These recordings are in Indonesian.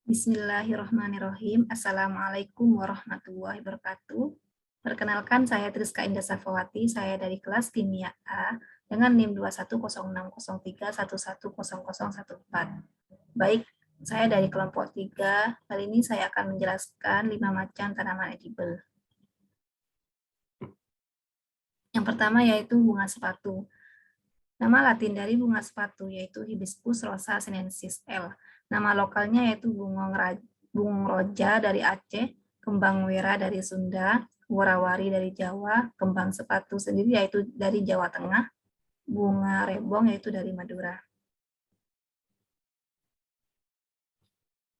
Bismillahirrahmanirrahim. Assalamualaikum warahmatullahi wabarakatuh. Perkenalkan, saya Triska Indah Safawati. Saya dari kelas Kimia A dengan NIM 210603110014. Baik, saya dari kelompok 3. Kali ini saya akan menjelaskan 5 macam tanaman edible. Yang pertama yaitu bunga sepatu. Nama Latin dari bunga sepatu yaitu Hibiscus rosa sinensis L. Nama lokalnya yaitu bunga roja dari Aceh, kembang wera dari Sunda, warawari dari Jawa, kembang sepatu sendiri yaitu dari Jawa Tengah, bunga rebong yaitu dari Madura.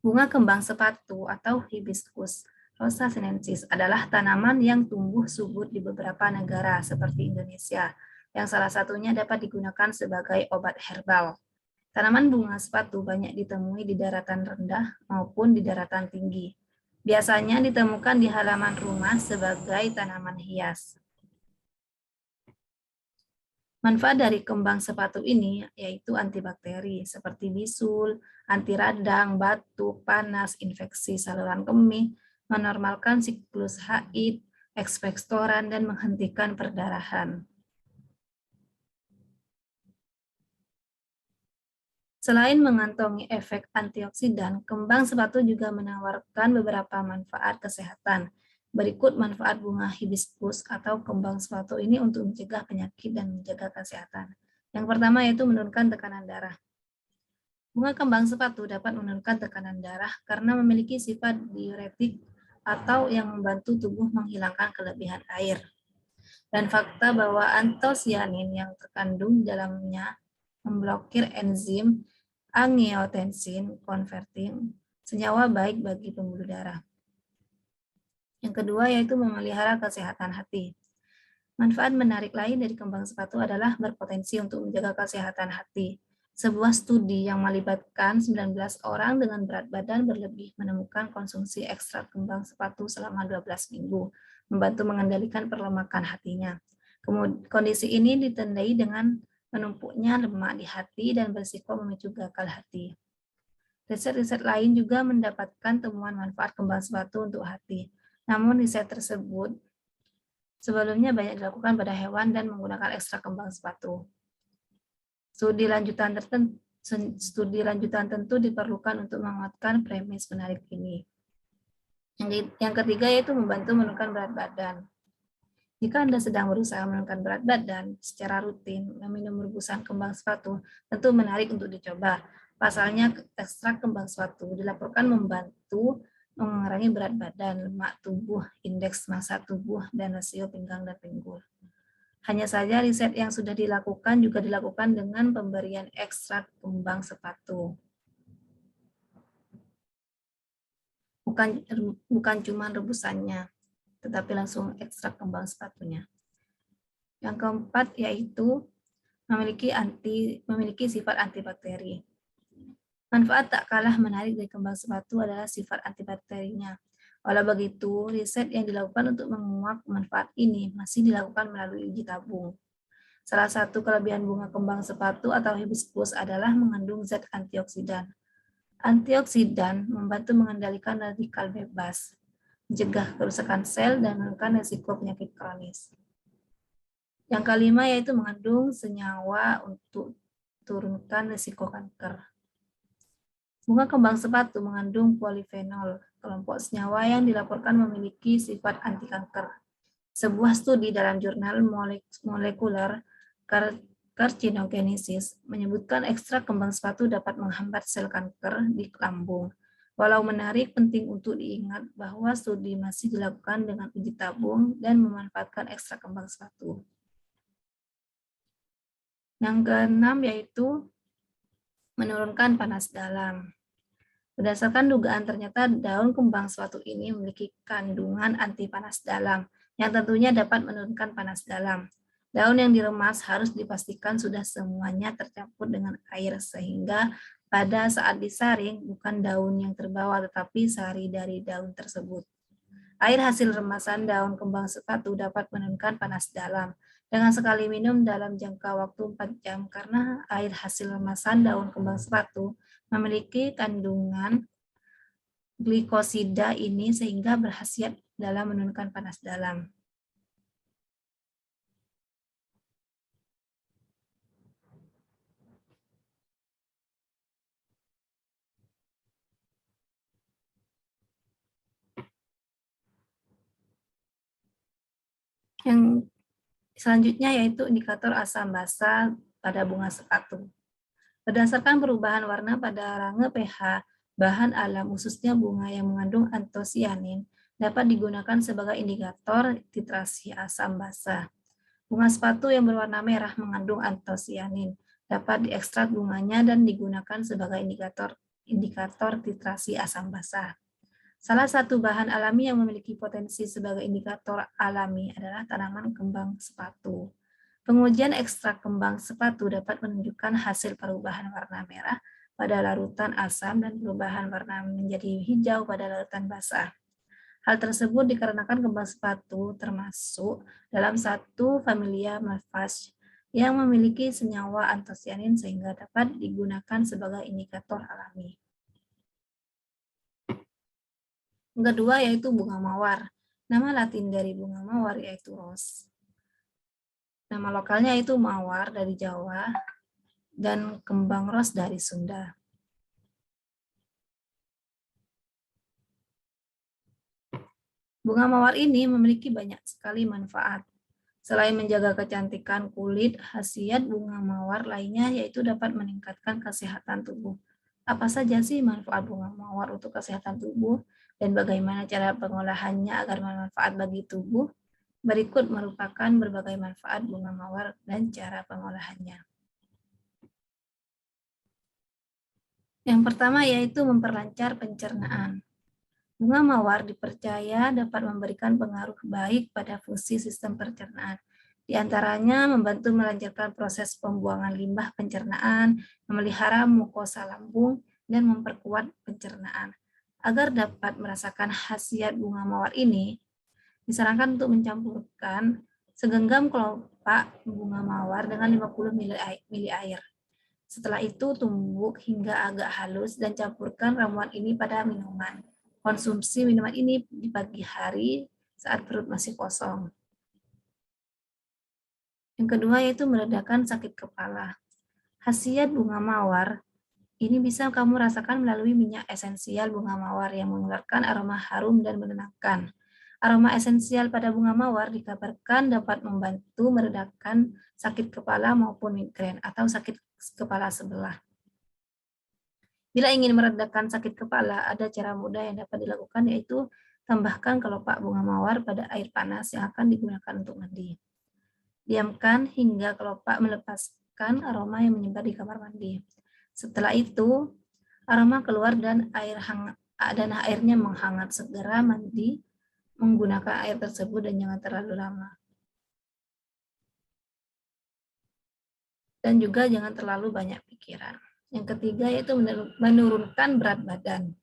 Bunga kembang sepatu atau Hibiscus rosa sinensis adalah tanaman yang tumbuh subur di beberapa negara seperti Indonesia, yang salah satunya dapat digunakan sebagai obat herbal. Tanaman bunga sepatu banyak ditemui di daratan rendah maupun di daratan tinggi. Biasanya ditemukan di halaman rumah sebagai tanaman hias. Manfaat dari kembang sepatu ini yaitu antibakteri seperti bisul, anti radang, batuk, panas, infeksi saluran kemih, menormalkan siklus haid, ekspektoran, dan menghentikan perdarahan. Selain mengantongi efek antioksidan, kembang sepatu juga menawarkan beberapa manfaat kesehatan. Berikut manfaat bunga hibiscus atau kembang sepatu ini untuk mencegah penyakit dan menjaga kesehatan. Yang pertama yaitu menurunkan tekanan darah. Bunga kembang sepatu dapat menurunkan tekanan darah karena memiliki sifat diuretik atau yang membantu tubuh menghilangkan kelebihan air. Dan fakta bahwa antosianin yang terkandung di dalamnya memblokir enzim angiotensin converting, senyawa baik bagi pembuluh darah. Yang kedua yaitu memelihara kesehatan hati. Manfaat menarik lain dari kembang sepatu adalah berpotensi untuk menjaga kesehatan hati. Sebuah studi yang melibatkan 19 orang dengan berat badan berlebih menemukan konsumsi ekstrak kembang sepatu selama 12 minggu, membantu mengendalikan perlemakan hatinya. Kondisi ini ditandai dengan menumpuknya lemak di hati dan berisiko memicu gagal hati. Riset-riset lain juga mendapatkan temuan manfaat kembang sepatu untuk hati. Namun riset tersebut sebelumnya banyak dilakukan pada hewan dan menggunakan ekstrak kembang sepatu. Studi lanjutan tentu diperlukan untuk menguatkan premis menarik ini. Yang ketiga yaitu membantu menurunkan berat badan. Jika Anda sedang berusaha menurunkan berat badan secara rutin, meminum rebusan kembang sepatu tentu menarik untuk dicoba. Pasalnya, ekstrak kembang sepatu dilaporkan membantu mengurangi berat badan, lemak tubuh, indeks massa tubuh, dan rasio pinggang dan pinggul. Hanya saja riset yang sudah dilakukan juga dilakukan dengan pemberian ekstrak kembang sepatu. Bukan cuma rebusannya, tetapi langsung ekstrak kembang sepatunya. Yang keempat yaitu memiliki sifat antibakteri. Manfaat tak kalah menarik dari kembang sepatu adalah sifat antibakterinya. Walau begitu, riset yang dilakukan untuk menguak manfaat ini masih dilakukan melalui uji tabung. Salah satu kelebihan bunga kembang sepatu atau hibiscus adalah mengandung zat antioksidan. Antioksidan membantu mengendalikan radikal bebas, mencegah kerusakan sel, dan menurunkan risiko penyakit kronis. Yang kelima yaitu mengandung senyawa untuk turunkan risiko kanker. Bunga kembang sepatu mengandung polifenol, kelompok senyawa yang dilaporkan memiliki sifat anti kanker. Sebuah studi dalam jurnal Molecular Carcinogenesis menyebutkan ekstrak kembang sepatu dapat menghambat sel kanker di lambung. Walau menarik, penting untuk diingat bahwa studi masih dilakukan dengan uji tabung dan memanfaatkan ekstrak kembang sepatu. Yang keenam yaitu menurunkan panas dalam. Berdasarkan dugaan, ternyata daun kembang sepatu ini memiliki kandungan anti panas dalam, yang tentunya dapat menurunkan panas dalam. Daun yang diremas harus dipastikan sudah semuanya tercampur dengan air, sehingga pada saat disaring, bukan daun yang terbawa, tetapi sari dari daun tersebut. Air hasil remasan daun kembang sepatu dapat menurunkan panas dalam dengan sekali minum dalam jangka waktu 4 jam karena air hasil remasan daun kembang sepatu memiliki kandungan glikosida ini sehingga berkhasiat dalam menurunkan panas dalam. Yang selanjutnya yaitu indikator asam basa pada bunga sepatu. Berdasarkan perubahan warna pada range pH bahan alam, khususnya bunga yang mengandung antosianin, dapat digunakan sebagai indikator titrasi asam basa. Bunga sepatu yang berwarna merah mengandung antosianin, dapat diekstrak bunganya dan digunakan sebagai indikator titrasi asam basa. Salah satu bahan alami yang memiliki potensi sebagai indikator alami adalah tanaman kembang sepatu. Pengujian ekstrak kembang sepatu dapat menunjukkan hasil perubahan warna merah pada larutan asam dan perubahan warna menjadi hijau pada larutan basah. Hal tersebut dikarenakan kembang sepatu termasuk dalam satu familia Malvaceae yang memiliki senyawa antosianin sehingga dapat digunakan sebagai indikator alami. Yang kedua yaitu bunga mawar. Nama latin dari bunga mawar yaitu ros. Nama lokalnya itu mawar dari Jawa dan kembang ros dari Sunda. Bunga mawar ini memiliki banyak sekali manfaat. Selain menjaga kecantikan kulit, khasiat bunga mawar lainnya yaitu dapat meningkatkan kesehatan tubuh. Apa saja sih manfaat bunga mawar untuk kesehatan tubuh dan bagaimana cara pengolahannya agar bermanfaat bagi tubuh? Berikut merupakan berbagai manfaat bunga mawar dan cara pengolahannya. Yang pertama yaitu memperlancar pencernaan. Bunga mawar dipercaya dapat memberikan pengaruh baik pada fungsi sistem pencernaan. Di antaranya membantu melancarkan proses pembuangan limbah pencernaan, memelihara mukosa lambung, dan memperkuat pencernaan. Agar dapat merasakan khasiat bunga mawar ini, disarankan untuk mencampurkan segenggam kelopak bunga mawar dengan 50 ml air. Setelah itu tumbuk hingga agak halus dan campurkan ramuan ini pada minuman. Konsumsi minuman ini di pagi hari saat perut masih kosong. Yang kedua yaitu meredakan sakit kepala. Khasiat bunga mawar ini bisa kamu rasakan melalui minyak esensial bunga mawar yang mengeluarkan aroma harum dan menenangkan. Aroma esensial pada bunga mawar dikabarkan dapat membantu meredakan sakit kepala maupun migrain atau sakit kepala sebelah. Bila ingin meredakan sakit kepala, ada cara mudah yang dapat dilakukan yaitu tambahkan kelopak bunga mawar pada air panas yang akan digunakan untuk mandi. Diamkan hingga kelopak melepaskan aroma yang menyebar di kamar mandi. Setelah itu, aroma keluar dan airnya menghangat. Segera mandi menggunakan air tersebut dan jangan terlalu lama. Dan juga jangan terlalu banyak pikiran. Yang ketiga yaitu menurunkan berat badan.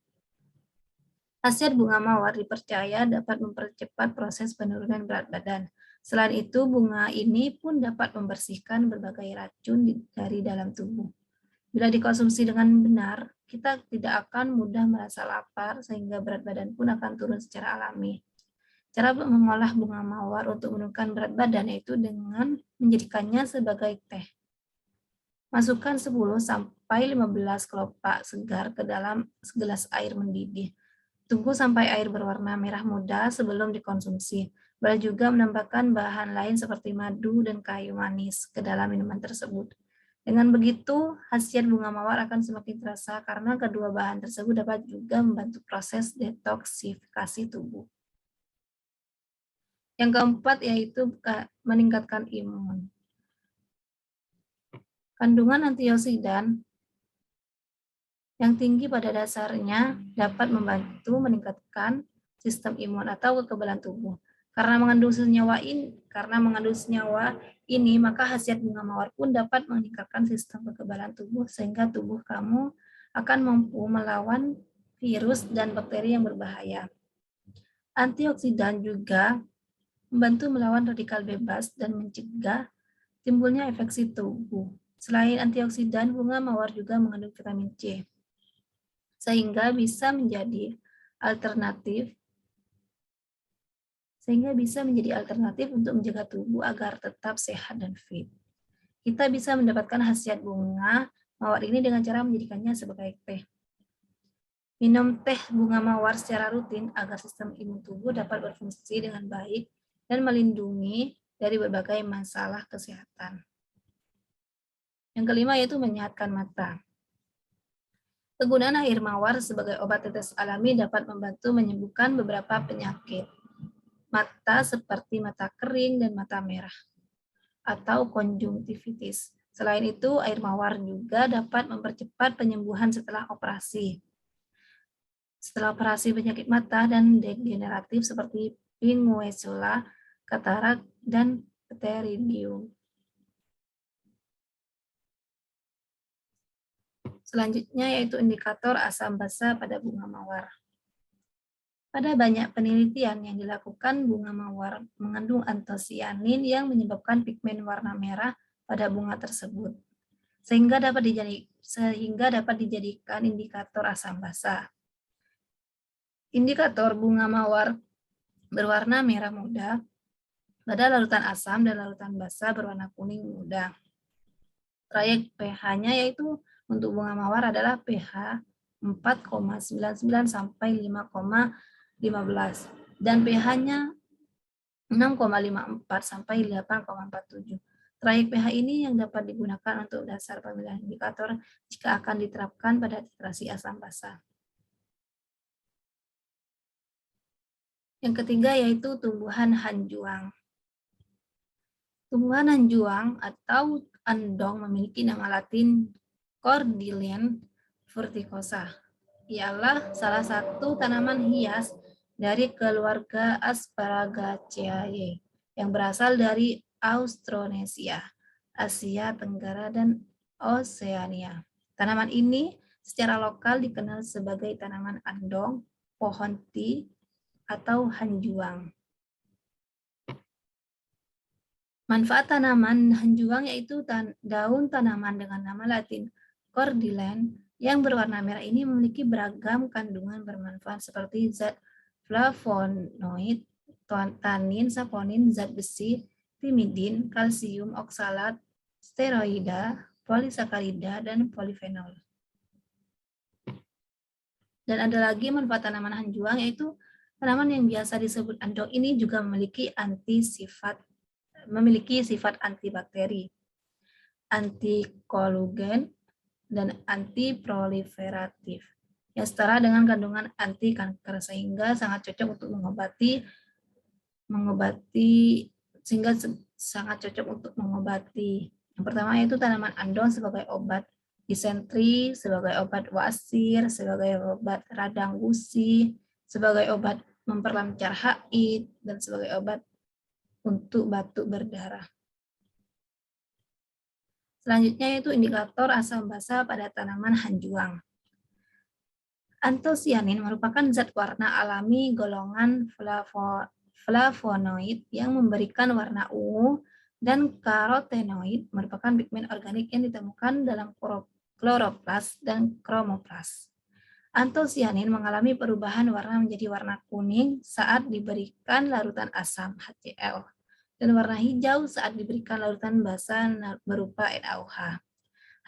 Khasiat bunga mawar dipercaya dapat mempercepat proses penurunan berat badan. Selain itu, bunga ini pun dapat membersihkan berbagai racun dari dalam tubuh. Bila dikonsumsi dengan benar, kita tidak akan mudah merasa lapar sehingga berat badan pun akan turun secara alami. Cara mengolah bunga mawar untuk menurunkan berat badan yaitu dengan menjadikannya sebagai teh. Masukkan 10 sampai 15 kelopak segar ke dalam segelas air mendidih. Tunggu sampai air berwarna merah muda sebelum dikonsumsi. Boleh juga menambahkan bahan lain seperti madu dan kayu manis ke dalam minuman tersebut. Dengan begitu, khasiat bunga mawar akan semakin terasa karena kedua bahan tersebut dapat juga membantu proses detoksifikasi tubuh. Yang keempat yaitu meningkatkan imun. Kandungan antioksidan yang tinggi pada dasarnya dapat membantu meningkatkan sistem imun atau kekebalan tubuh. Karena mengandung senyawa ini, maka khasiat bunga mawar pun dapat meningkatkan sistem kekebalan tubuh sehingga tubuh kamu akan mampu melawan virus dan bakteri yang berbahaya. Antioksidan juga membantu melawan radikal bebas dan mencegah timbulnya infeksi tubuh. Selain antioksidan, bunga mawar juga mengandung vitamin C, sehingga bisa menjadi alternatif sehingga bisa menjadi alternatif untuk menjaga tubuh agar tetap sehat dan fit. Kita bisa mendapatkan khasiat bunga mawar ini dengan cara menjadikannya sebagai teh. Minum teh bunga mawar secara rutin agar sistem imun tubuh dapat berfungsi dengan baik dan melindungi dari berbagai masalah kesehatan. Yang kelima yaitu menyehatkan mata. Penggunaan air mawar sebagai obat tetes alami dapat membantu menyembuhkan beberapa penyakit mata seperti mata kering dan mata merah atau konjungtivitis. Selain itu, air mawar juga dapat mempercepat penyembuhan setelah operasi. Setelah operasi penyakit mata dan degeneratif seperti pinguecula, katarak, dan pteridium. Selanjutnya yaitu indikator asam basa pada bunga mawar. Pada banyak penelitian yang dilakukan, bunga mawar mengandung antosianin yang menyebabkan pigmen warna merah pada bunga tersebut, sehingga dapat dijadikan indikator asam basa. Indikator bunga mawar berwarna merah muda pada larutan asam dan larutan basa berwarna kuning muda. Trayek pH-nya yaitu untuk bunga mawar adalah pH 4,99 sampai 5,15 dan pH-nya 6,54 sampai 8,47. Trayek pH ini yang dapat digunakan untuk dasar pemilihan indikator jika akan diterapkan pada titrasi asam basa. Yang ketiga yaitu tumbuhan hanjuang. Tumbuhan hanjuang atau andong memiliki nama latin Cordyceps verticosa. Ialah salah satu tanaman hias dari keluarga Asparagaceae yang berasal dari Austronesia, Asia Tenggara, dan Oseania. Tanaman ini secara lokal dikenal sebagai tanaman andong, pohon ti, atau hanjuang. Manfaat tanaman hanjuang yaitu daun tanaman dengan nama latin Cordyceps yang berwarna merah ini memiliki beragam kandungan bermanfaat seperti zat flavonoid, tanin, saponin, zat besi, timidin, kalsium, oksalat, steroida, polisakarida, dan polifenol. Dan ada lagi manfaat tanaman hanjuang yaitu tanaman yang biasa disebut andong ini juga memiliki sifat antibakteri, antikolugen, dan antiproliferatif yang setara dengan kandungan anti kanker sehingga sangat cocok untuk mengobati. Yang pertama yaitu tanaman andong sebagai obat disentri, sebagai obat wasir, sebagai obat radang gusi, sebagai obat memperlancar haid, dan sebagai obat untuk batuk berdarah. Selanjutnya yaitu indikator asam basa pada tanaman hanjuang. Antosianin merupakan zat warna alami golongan flavonoid yang memberikan warna ungu, dan karotenoid merupakan pigmen organik yang ditemukan dalam kloroplas dan kromoplas. Antosianin mengalami perubahan warna menjadi warna kuning saat diberikan larutan asam HCl dan warna hijau saat diberikan larutan basa berupa NaOH.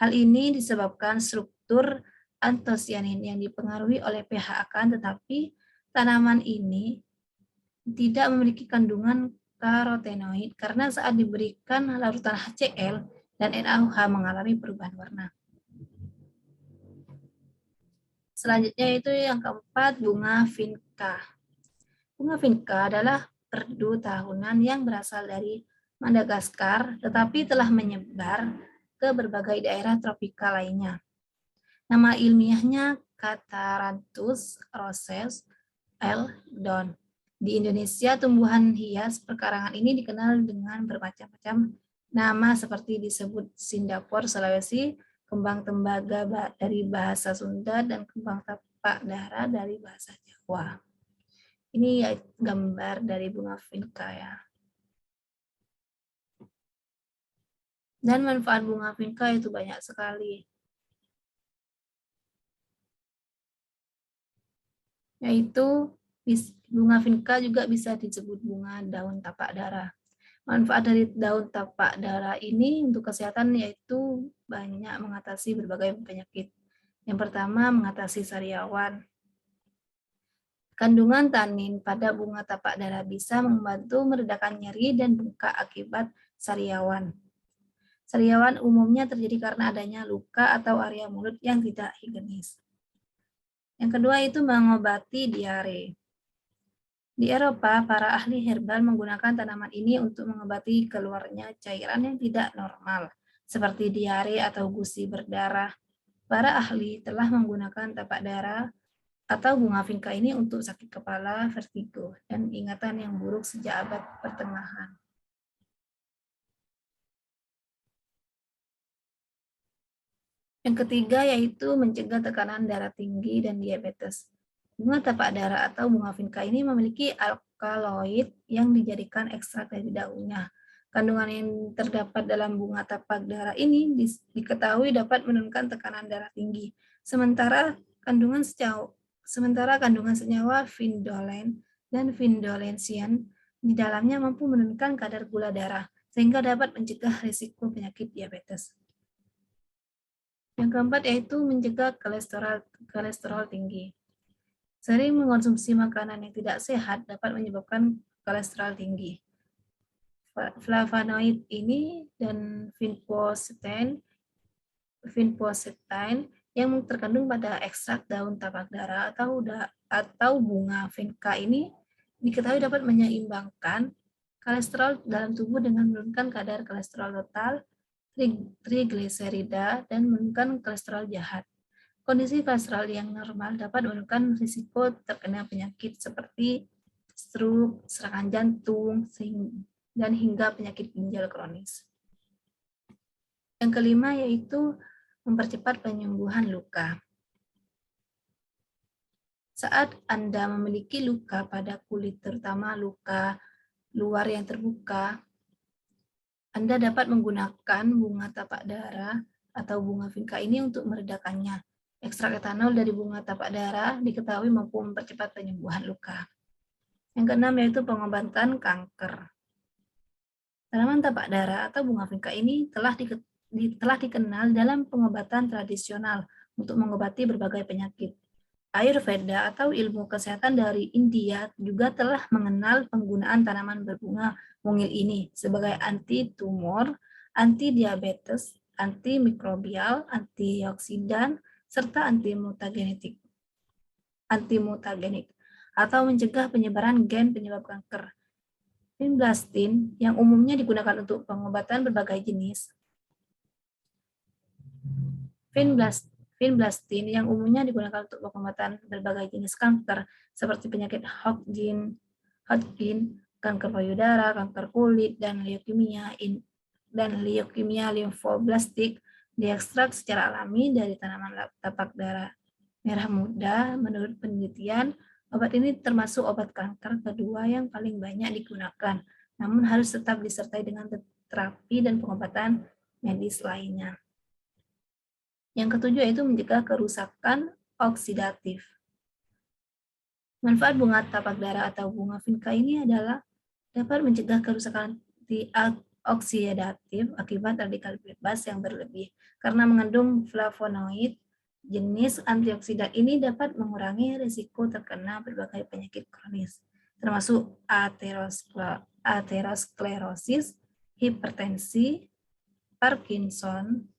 Hal ini disebabkan struktur antosianin yang dipengaruhi oleh pH akan tetapi tanaman ini tidak memiliki kandungan karotenoid karena saat diberikan larutan HCl dan NaOH mengalami perubahan warna. Selanjutnya itu yang keempat, bunga vinca. Bunga vinca adalah perdu tahunan yang berasal dari Madagaskar tetapi telah menyebar ke berbagai daerah tropikal lainnya. Nama ilmiahnya Catharanthus roses L. Don. Di Indonesia, tumbuhan hias perkarangan ini dikenal dengan bermacam-macam nama seperti disebut sindapor Sulawesi, kembang tembaga dari bahasa Sunda, dan kembang tapak dara dari bahasa Jawa. Ini ya gambar dari bunga vinca ya. Dan manfaat bunga vinca itu banyak sekali. yaitu bunga vinca juga bisa disebut bunga daun tapak dara. Manfaat dari daun tapak dara ini untuk kesehatan yaitu banyak mengatasi berbagai penyakit. Yang pertama, mengatasi sariawan. Kandungan tanin pada bunga tapak dara bisa membantu meredakan nyeri dan bengkak akibat sariawan. Sariawan umumnya terjadi karena adanya luka atau area mulut yang tidak higienis. Yang kedua itu mengobati diare. Di Eropa, para ahli herbal menggunakan tanaman ini untuk mengobati keluarnya cairan yang tidak normal, seperti diare atau gusi berdarah. Para ahli telah menggunakan tapak dara atau bunga vinca ini untuk sakit kepala, vertigo, dan ingatan yang buruk sejak abad pertengahan. Yang ketiga yaitu mencegah tekanan darah tinggi dan diabetes. Bunga tapak dara atau bunga vinca ini memiliki alkaloid yang dijadikan ekstrak dari daunnya. Kandungan yang terdapat dalam bunga tapak dara ini diketahui dapat menurunkan tekanan darah tinggi. Sementara kandungan senyawa vindolen dan vindolensian di dalamnya mampu menurunkan kadar gula darah sehingga dapat mencegah risiko penyakit diabetes. Yang keempat yaitu mencegah kolesterol tinggi. Sering mengonsumsi makanan yang tidak sehat dapat menyebabkan kolesterol tinggi. Flavonoid ini dan vinpocetine yang terkandung pada ekstrak daun tapak dara atau bunga vinca ini diketahui dapat menyeimbangkan kolesterol dalam tubuh dengan menurunkan kadar kolesterol total, trigliserida, dan menurunkan kolesterol jahat. Kondisi kolesterol yang normal dapat menurunkan risiko terkena penyakit seperti stroke, serangan jantung, dan hingga penyakit ginjal kronis. Yang kelima yaitu mempercepat penyembuhan luka. Saat Anda memiliki luka pada kulit, terutama luka luar yang terbuka, Anda dapat menggunakan bunga tapak dara atau bunga vinca ini untuk meredakannya. Ekstrak etanol dari bunga tapak dara diketahui mampu mempercepat penyembuhan luka. Yang keenam yaitu pengobatan kanker. Tanaman tapak dara atau bunga vinca ini telah dikenal dalam pengobatan tradisional untuk mengobati berbagai penyakit. Ayurveda atau ilmu kesehatan dari India juga telah mengenal penggunaan tanaman berbunga mungil ini sebagai anti-tumor, anti-diabetes, antimikrobial, antioksidan, serta antimutagenik atau mencegah penyebaran gen penyebab kanker. Vinblastin yang umumnya digunakan untuk pengobatan berbagai jenis. Vinblastin yang umumnya digunakan untuk pengobatan berbagai jenis kanker seperti penyakit Hodgkin, kanker payudara, kanker kulit, dan leukemia limfoblastik diekstrak secara alami dari tanaman tapak dara merah muda. Menurut penelitian, obat ini termasuk obat kanker kedua yang paling banyak digunakan, namun harus tetap disertai dengan terapi dan pengobatan medis lainnya. Yang ketujuh yaitu mencegah kerusakan oksidatif. Manfaat bunga tapak dara atau bunga vinca ini adalah dapat mencegah kerusakan oksidatif akibat radikal bebas yang berlebih. Karena mengandung flavonoid, jenis antioksidan ini dapat mengurangi risiko terkena berbagai penyakit kronis, termasuk aterosklerosis, hipertensi, Parkinson,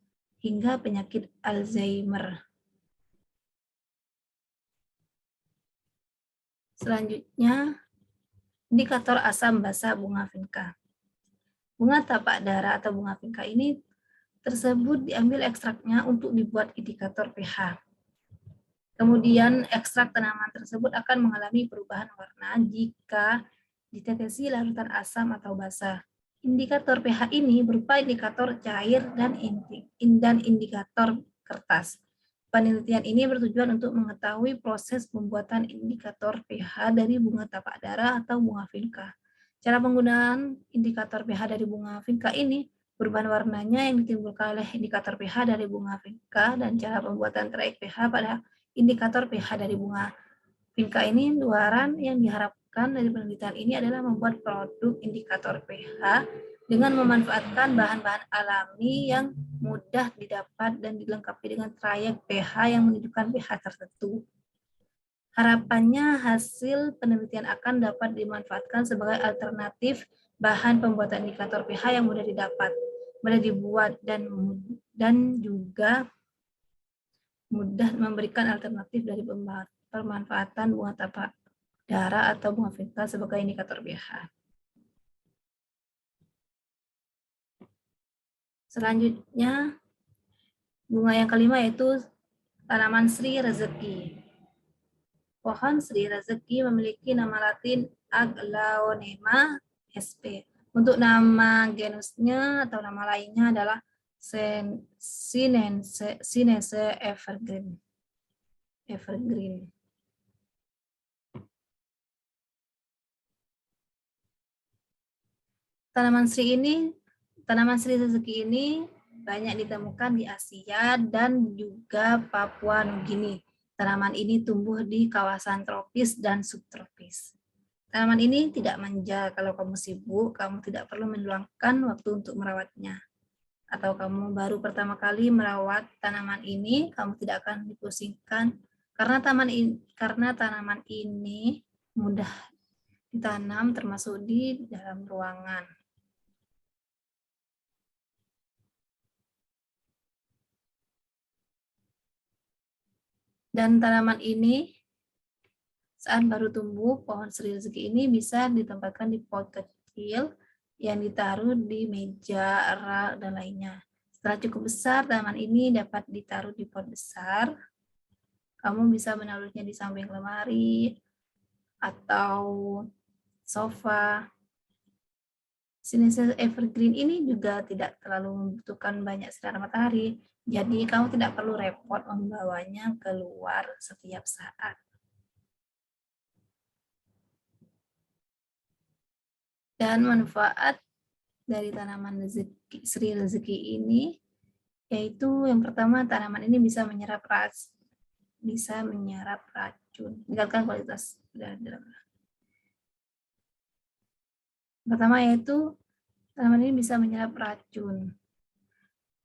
hingga penyakit Alzheimer. Selanjutnya, indikator asam basa bunga vinca. Bunga tapak dara atau bunga vinca ini tersebut diambil ekstraknya untuk dibuat indikator pH. Kemudian ekstrak tanaman tersebut akan mengalami perubahan warna jika ditetesi larutan asam atau basa. Indikator pH ini berupa indikator cair dan indikator kertas. Penelitian ini bertujuan untuk mengetahui proses pembuatan indikator pH dari bunga tapak dara atau bunga vinca. Cara penggunaan indikator pH dari bunga vinca ini, perubahan warnanya yang ditimbulkan oleh indikator pH dari bunga vinca, dan cara pembuatan traik pH pada indikator pH dari bunga Vinka ini luaran yang diharapkan dari penelitian ini adalah membuat produk indikator pH dengan memanfaatkan bahan-bahan alami yang mudah didapat dan dilengkapi dengan trayek pH yang menunjukkan pH tertentu. Harapannya hasil penelitian akan dapat dimanfaatkan sebagai alternatif bahan pembuatan indikator pH yang mudah didapat, mudah dibuat, dan juga mudah memberikan alternatif dari pemanfaatan bunga tapak darah atau bunga vinka sebagai indikator pH. Selanjutnya, bunga yang kelima yaitu tanaman Sri Rezeki. Pohon Sri Rezeki memiliki nama latin Aglaonema sp. Untuk nama genusnya atau nama lainnya adalah Sinense evergreen. Tanaman Sri Rezeki ini banyak ditemukan di Asia dan juga Papua Nugini. Tanaman ini tumbuh di kawasan tropis dan subtropis. Tanaman ini tidak manja. Kalau kamu sibuk, kamu tidak perlu meluangkan waktu untuk merawatnya. Atau kamu baru pertama kali merawat tanaman ini, kamu tidak akan dipusingkan karena tanaman ini mudah ditanam termasuk di dalam ruangan. Dan tanaman ini saat baru tumbuh, pohon Sri Rezeki ini bisa ditempatkan di pot kecil yang ditaruh di meja, rak, dan lainnya. Setelah cukup besar, tanaman ini dapat ditaruh di pot besar. Kamu bisa menaruhnya di samping lemari atau sofa. Sinensis evergreen ini juga tidak terlalu membutuhkan banyak sinar matahari, jadi kamu tidak perlu repot membawanya keluar setiap saat. Dan manfaat dari tanaman Sri Rezeki ini yaitu yang pertama, tanaman ini bisa menyerap racun, meningkatkan kualitas udara. Pertama yaitu tanaman ini bisa menyerap racun.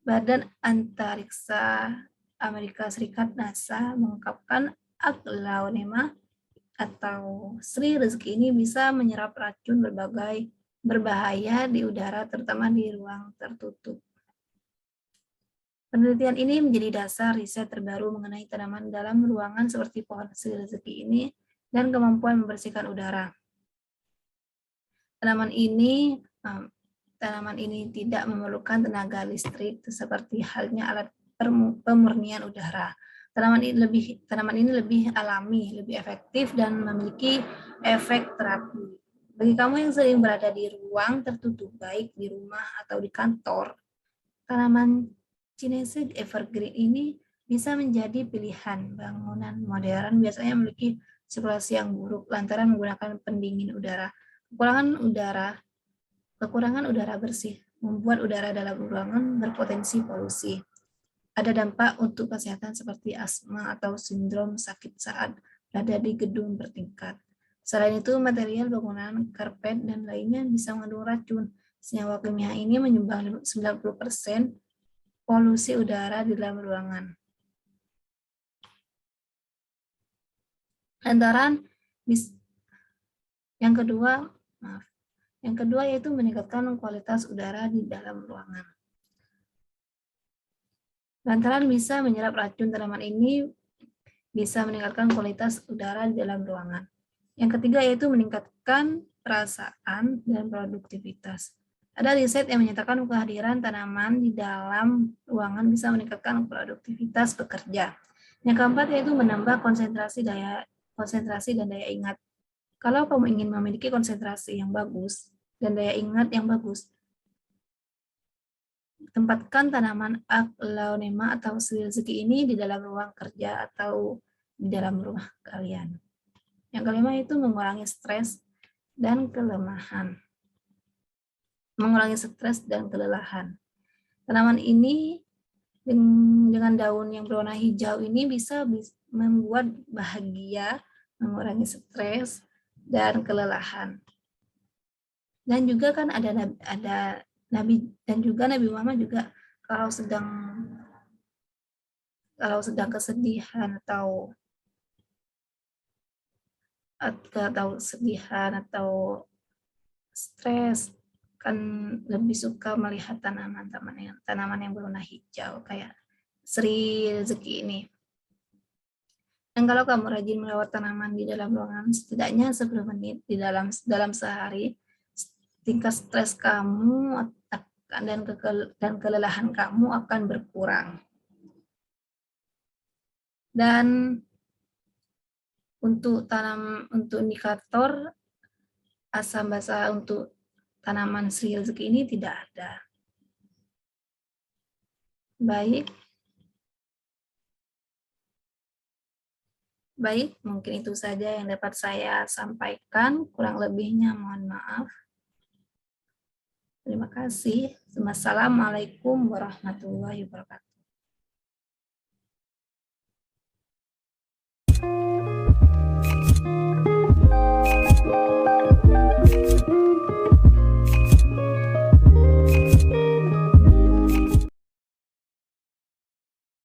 Badan Antariksa Amerika Serikat NASA mengungkapkan Aglaonema atau Sri Rezeki ini bisa menyerap racun berbahaya di udara, terutama di ruang tertutup. Penelitian ini menjadi dasar riset terbaru mengenai tanaman dalam ruangan seperti pohon Sri Rezeki ini dan kemampuan membersihkan udara. Tanaman ini tidak memerlukan tenaga listrik seperti halnya alat pemurnian udara. Tanaman ini lebih alami, lebih efektif, dan memiliki efek terapi. Bagi kamu yang sering berada di ruang tertutup, baik di rumah atau di kantor, tanaman Sinensis evergreen ini bisa menjadi pilihan. Bangunan modern biasanya memiliki sirkulasi yang buruk lantaran menggunakan pendingin udara. Kekurangan udara bersih membuat udara dalam ruangan berpotensi polusi. Ada dampak untuk kesehatan seperti asma atau sindrom sakit saat berada di gedung bertingkat. Selain itu, material bangunan, karpet, dan lainnya bisa mengandung racun. Senyawa kimia ini menyumbang 90% polusi udara di dalam ruangan. Yang kedua yaitu meningkatkan kualitas udara di dalam ruangan. Lantaran bisa menyerap racun, tanaman ini bisa meningkatkan kualitas udara di dalam ruangan. Yang ketiga yaitu meningkatkan perasaan dan produktivitas. Ada riset yang menyatakan kehadiran tanaman di dalam ruangan bisa meningkatkan produktivitas pekerja. Yang keempat yaitu menambah konsentrasi dan daya ingat. Kalau kamu ingin memiliki konsentrasi yang bagus dan daya ingat yang bagus, tempatkan tanaman Aglaonema atau Sri Rezeki ini di dalam ruang kerja atau di dalam rumah kalian. Yang kelima itu mengurangi stres dan kelemahan. Tanaman ini dengan daun yang berwarna hijau ini bisa membuat bahagia mengurangi stres dan kelelahan. Dan juga kan ada Nabi dan juga Nabi Muhammad juga kalau sedang kesedihan atau atau stres kan lebih suka melihat tanaman yang berwarna hijau kayak Sri Rezeki ini. Dan kalau kamu rajin merawat tanaman di dalam ruangan setidaknya 10 menit dalam sehari, tingkat stres kamu dan kelelahan kamu akan berkurang. Dan untuk indikator asam basa untuk tanaman Sri Rezeki ini tidak ada. Baik, mungkin itu saja yang dapat saya sampaikan. Kurang lebihnya mohon maaf. Terima kasih. Wassalamualaikum warahmatullahi wabarakatuh.